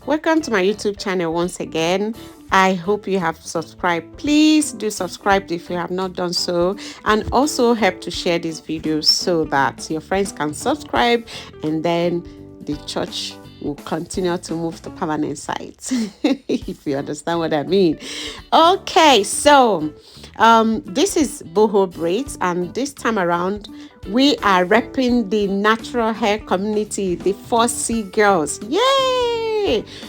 Welcome to my YouTube channel once again. I hope you have subscribed. Please do subscribe if you have not done so, and also help to share this video so that your friends can subscribe, and then the church will continue to move to permanent sites. If you understand what I mean. Okay, so this is boho braids, and this time around we are repping the natural hair community, the 4C girls. Yay!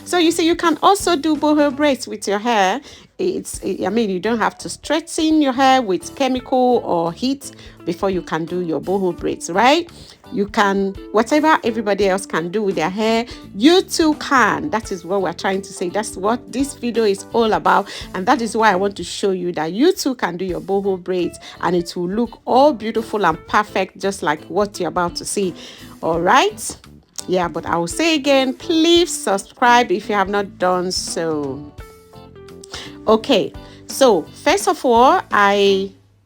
So you see, you can also do boho braids with your hair. I mean, you don't have to straighten your hair with chemical or heat before you can do your boho braids, right? You can, whatever everybody else can do with their hair, you too can. That is what we're trying to say. That's what this video is all about. And that is why I want to show you that you too can do your boho braids, and it will look all beautiful and perfect, just like what you're about to see. All right. Yeah, but I will say again, please subscribe if you have not done so. Okay, so first of all,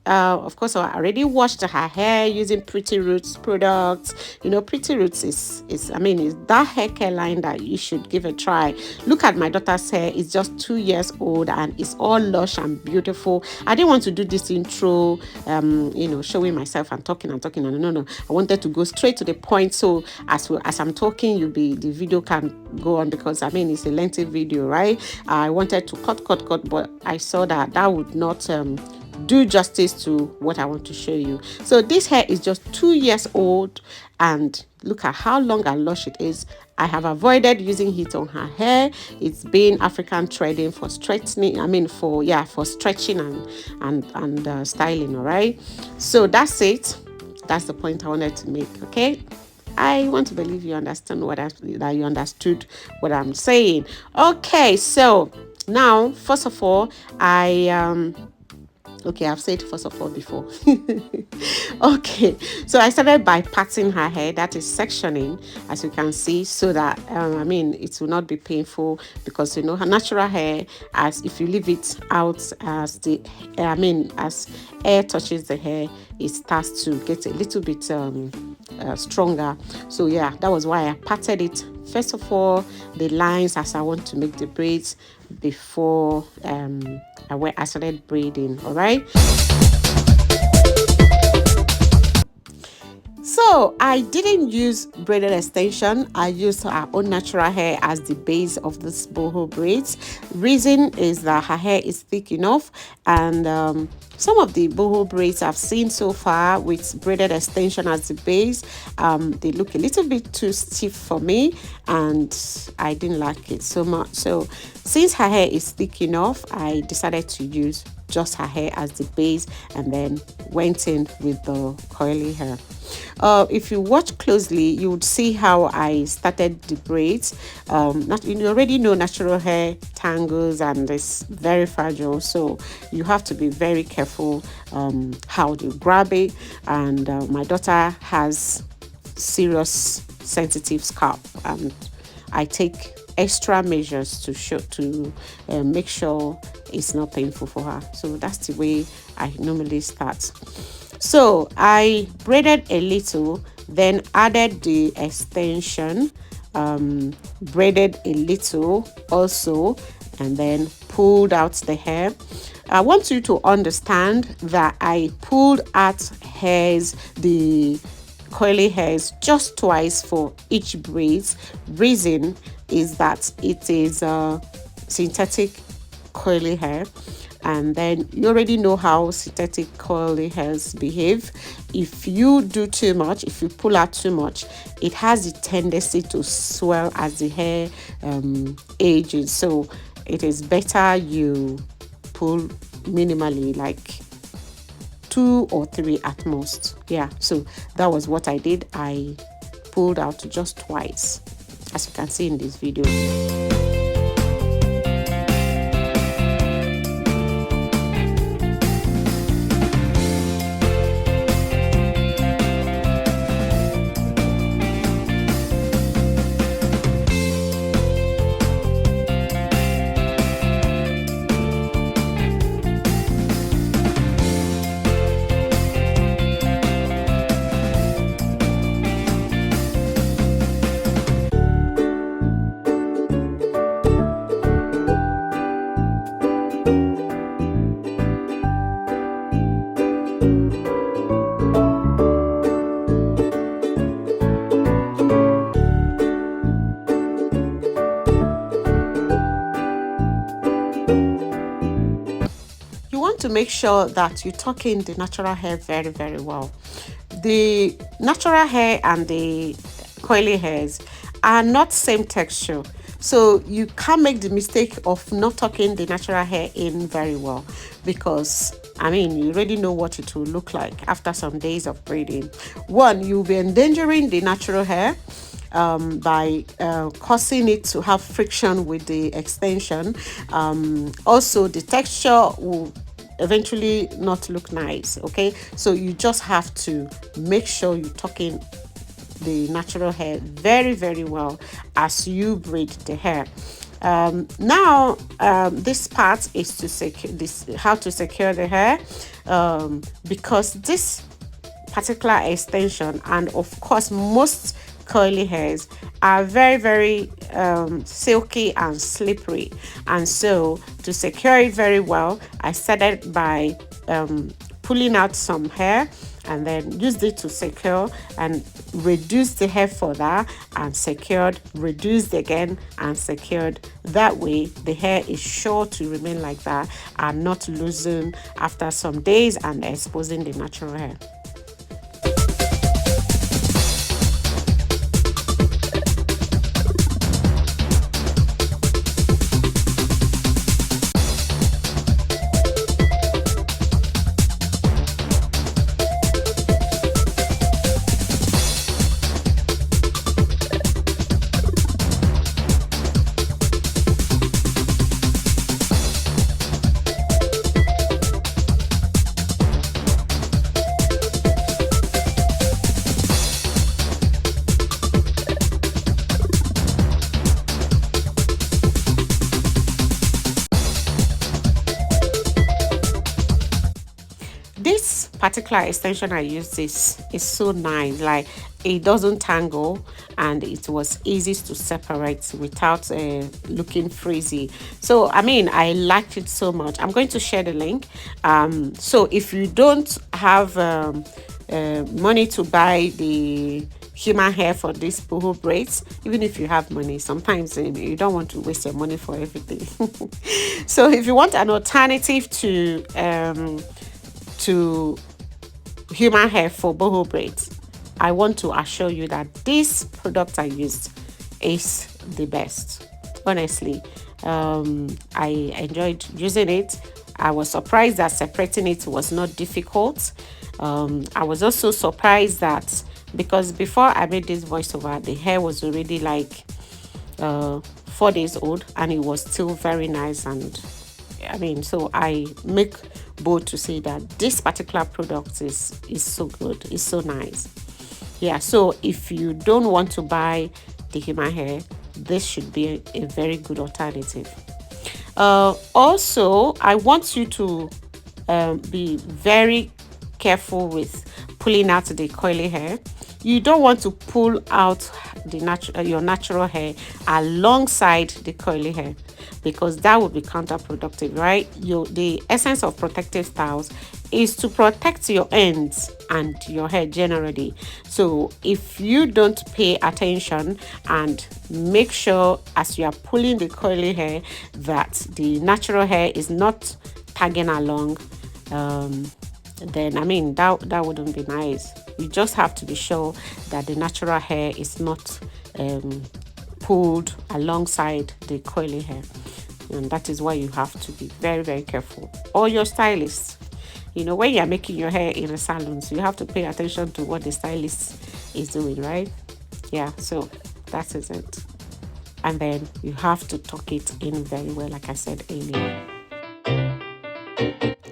of course, I already washed her hair using Pretty Roots products. You know, Pretty Roots is that hair care line that you should give a try. Look at my daughter's hair. It's just 2 years old and it's all lush and beautiful. I didn't want to do this intro, showing myself and talking. No. I wanted to go straight to the point. So as I'm talking, the video can go on, because it's a lengthy video, right? I wanted to cut, but I saw that would not do justice to what I want to show you. So this hair is just 2 years old, and look at how long and lush it is. I have avoided using heat on her hair. It's been African threading for straightening, for stretching and styling. All right, so that's it. That's the point I wanted to make. Okay, I want to believe you understand that you understood what I'm saying. Okay, so now first of all, okay, I've said first of all before. Okay, so I started by parting her hair, that is sectioning, as you can see, so that it will not be painful, because her natural hair, as if you leave it out, as as air touches the hair, it starts to get a little bit stronger. So yeah, that was why I parted it. First of all, the lines, as I want to make the braids before I started braiding. All right. So I didn't use braided extension. I used her own natural hair as the base of this boho braids. Reason is that her hair is thick enough, and some of the boho braids I've seen so far with braided extension as the base, they look a little bit too stiff for me, and I didn't like it so much. So since her hair is thick enough, I decided to use just her hair as the base, and then went in with the curly hair. If you watch closely, you would see how I started the braids. You already know natural hair tangles and it's very fragile, so you have to be very careful how you grab it. And my daughter has serious sensitive scalp, and I take extra measures to make sure it's not painful for her. So that's the way I normally start. So I braided a little, then added the extension, braided a little also, and then pulled out the hair. I want you to understand that I pulled out the curly hairs just twice for each braids. Reason is that it is synthetic curly hair, and then you already know how synthetic curly hairs behave. If you do too much, if you pull out too much, it has the tendency to swell as the hair ages. So it is better you pull minimally, like 2 or 3 at most. Yeah, so that was what I did. I pulled out just twice, as you can see in this video. to make sure that you tuck in the natural hair very, very well. The natural hair and the coily hairs are not same texture. So you can't make the mistake of not tucking the natural hair in very well, because I mean, you already know what it will look like after some days of braiding. One, you'll be endangering the natural hair by causing it to have friction with the extension. Also, the texture will eventually not look nice. Okay, so you just have to make sure you tuck in the natural hair very, very well as you braid the hair. Now, this part is to secure this, how to secure the hair, because this particular extension, and of course most curly hairs, are very, very silky and slippery. And so to secure it very well, I started by pulling out some hair and then used it to secure and reduce the hair further and secured, reduced again and secured. That way the hair is sure to remain like that and not loosen after some days and exposing the natural hair. This particular extension I used is so nice. Like, it doesn't tangle and it was easy to separate without looking frizzy. So I mean, I liked it so much. I'm going to share the link. So if you don't have money to buy the human hair for these boho braids, even if you have money, sometimes you don't want to waste your money for everything. So if you want an alternative to human hair for boho braids, I want to assure you that this product I used is the best. Honestly, I enjoyed using it. I was surprised that separating it was not difficult. I was also surprised that, because before I made this voiceover, the hair was already like 4 days old and it was still very nice. And I mean, so I make bold to say that this particular product is so good, it's so nice. Yeah, so if you don't want to buy the human hair, this should be a very good alternative. Also, I want you to be very careful with pulling out the coily hair. You don't want to pull out the your natural hair alongside the coily hair, because that would be counterproductive, right? The essence of protective styles is to protect your ends and your hair generally. So if you don't pay attention and make sure as you are pulling the coily hair that the natural hair is not tagging along, then I mean that wouldn't be nice. You just have to be sure that the natural hair is not pulled alongside the coily hair, and that is why you have to be very, very careful. Or your stylist, when you're making your hair in a salon, so you have to pay attention to what the stylist is doing, right? Yeah, so that is it. And then you have to tuck it in very well, like I said earlier.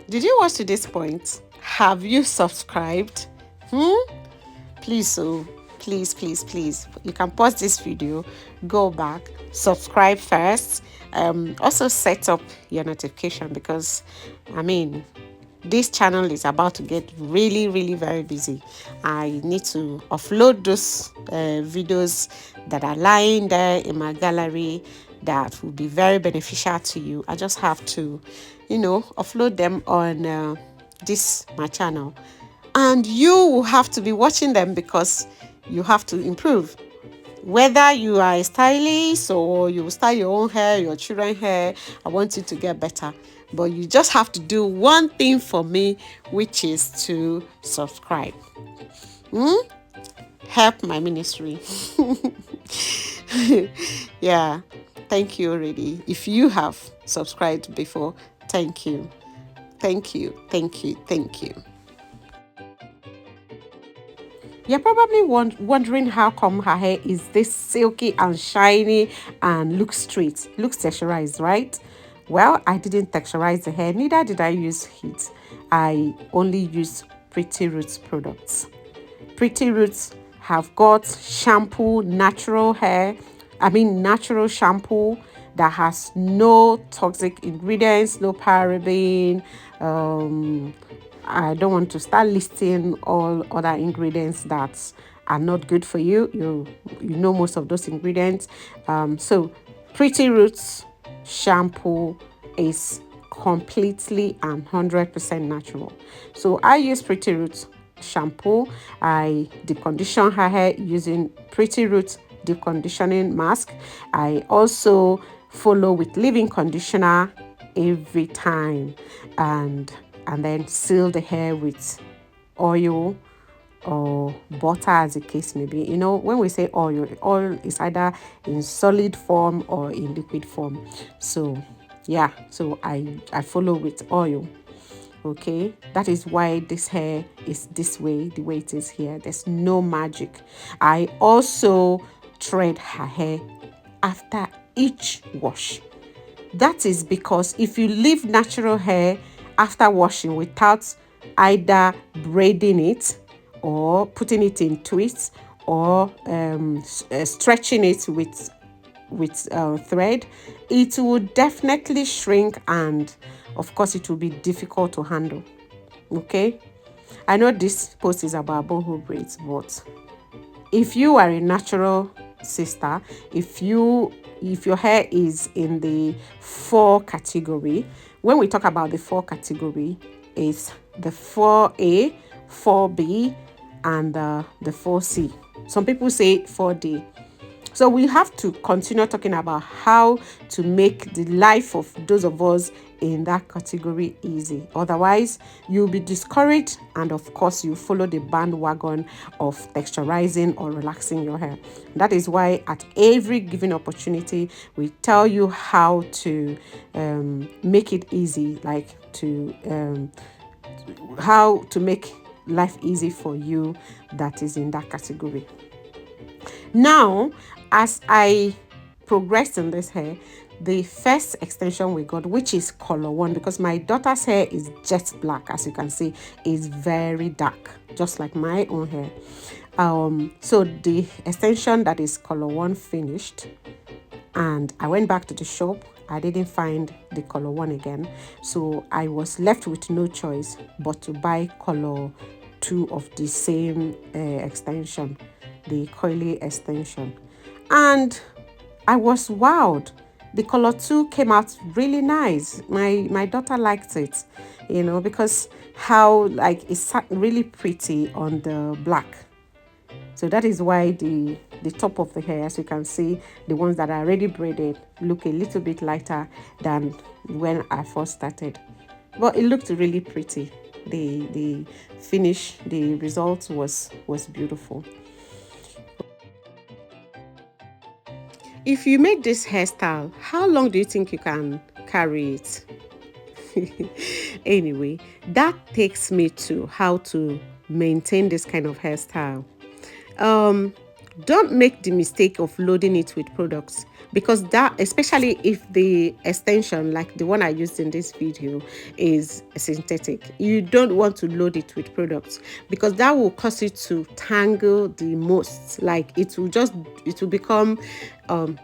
Did you watch to this point? Have you subscribed? Please, please, please, please, you can pause this video, go back, subscribe first. Also set up your notification, because I mean, this channel is about to get really, really very busy. I need to offload those videos that are lying there in my gallery that will be very beneficial to you. I just have to offload them on my channel, and you will have to be watching them because you have to improve. Whether you are a stylist or you style your own hair, your children's hair, I want you to get better. But you just have to do one thing for me, which is to subscribe. Help my ministry. Yeah, thank you already. If you have subscribed before, thank you. Thank you, thank you, thank you. You're probably wondering how come her hair is this silky and shiny and looks straight, looks texturized, right? Well, I didn't texturize the hair, neither did I use heat. I only use Pretty Roots products. Pretty Roots have got shampoo, natural shampoo that has no toxic ingredients, no paraben. I don't want to start listing all other ingredients that are not good for you. You know most of those ingredients. So Pretty Roots shampoo is completely and 100% natural. So I use Pretty Roots shampoo. I deep condition her hair using Pretty Roots deep conditioning mask. I also follow with leave-in conditioner every time, and then seal the hair with oil or butter, as the case may be. When we say oil is either in solid form or in liquid form. So yeah, so I follow with oil. Okay, that is why this hair is this way, the way it is here. There's no magic. I also thread her hair after each wash. That is because if you leave natural hair after washing without either braiding it or putting it in twists or stretching it with thread, it will definitely shrink, and of course it will be difficult to handle. Okay, I know this post is about boho braids, but if you are a natural sister, if your hair is in the 4 category, when we talk about the 4 category, is the 4A, 4B, and the 4C. Some people say 4D. So we have to continue talking about how to make the life of those of us in that category easy. Otherwise, you'll be discouraged, and of course, you follow the bandwagon of texturizing or relaxing your hair. That is why at every given opportunity, we tell you how to make it easy, like how to make life easy for you that is in that category. Now, as I progressed in this hair, the first extension we got, which is color 1, because my daughter's hair is jet black, as you can see, is very dark, just like my own hair. So the extension that is color 1 finished, and I went back to the shop. I didn't find the color 1 again, so I was left with no choice but to buy color 2 of the same extension, the coily extension. And I was wowed. The color 2 came out really nice. My daughter liked it, because how it's really pretty on the black. So that is why the top of the hair, as you can see, the ones that are already braided look a little bit lighter than when I first started. But it looked really pretty. The finish, the result was beautiful. If you make this hairstyle, how long do you think you can carry it? Anyway, that takes me to how to maintain this kind of hairstyle. Don't make the mistake of loading it with products, because that, especially if the extension like the one I used in this video is synthetic, you don't want to load it with products, because that will cause it to tangle the most. Like it will become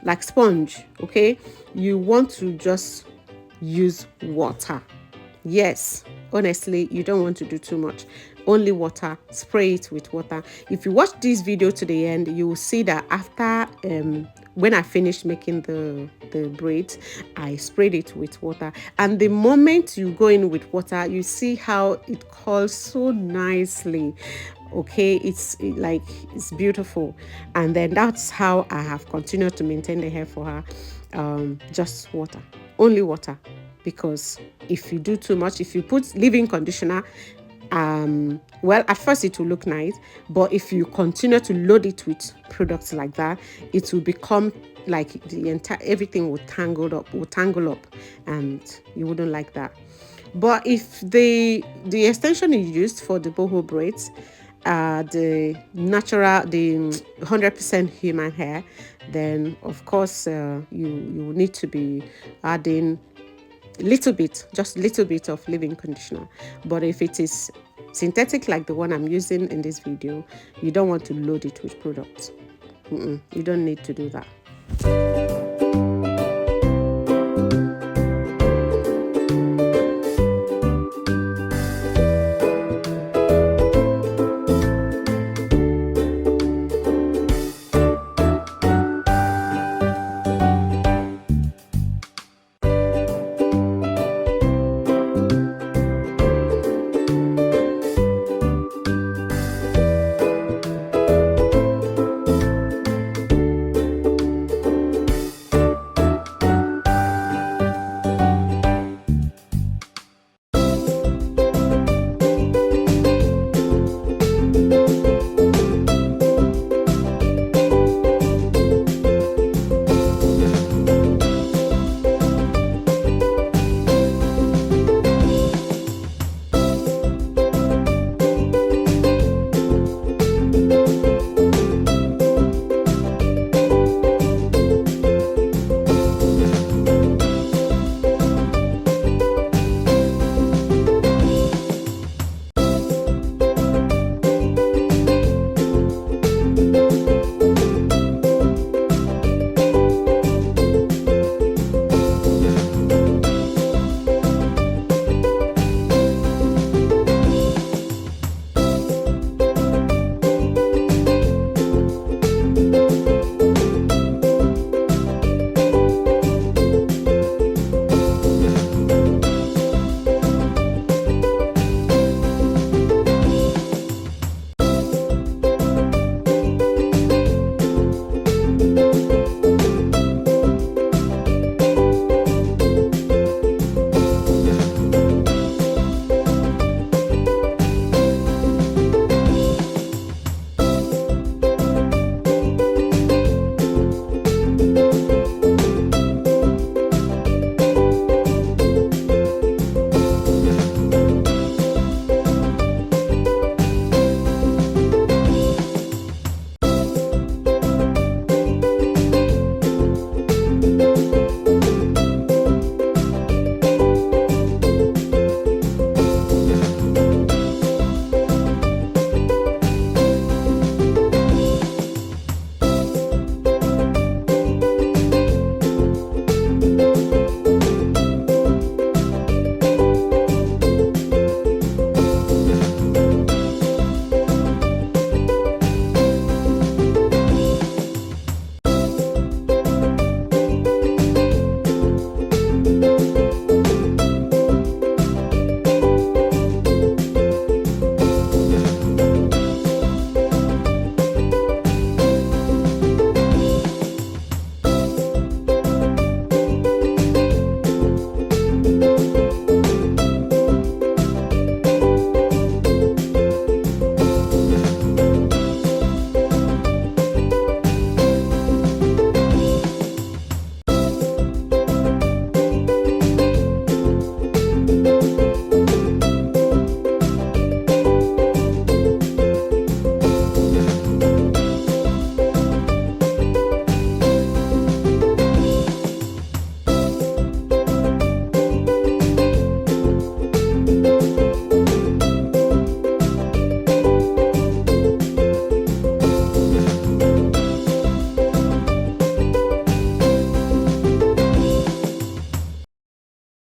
like sponge. Okay, you want to just use water. Yes, honestly, you don't want to do too much. Only water. Spray it with water. If you watch this video to the end, you will see that after when I finished making the braids, I sprayed it with water. And the moment you go in with water, you see how it curls so nicely. Okay, it's beautiful. And then that's how I have continued to maintain the hair for her. Just water, only water, because if you do too much, if you put leave-in conditioner, well, at first it will look nice, but if you continue to load it with products like that, it will become like the entire everything will tangle up, and you wouldn't like that. But if the extension you used for the boho braids, the natural, the 100% human hair, then of course you need to be adding little bit, just little bit of leave-in conditioner. But if it is synthetic like the one I'm using in this video, you don't want to load it with products. You don't need to do that.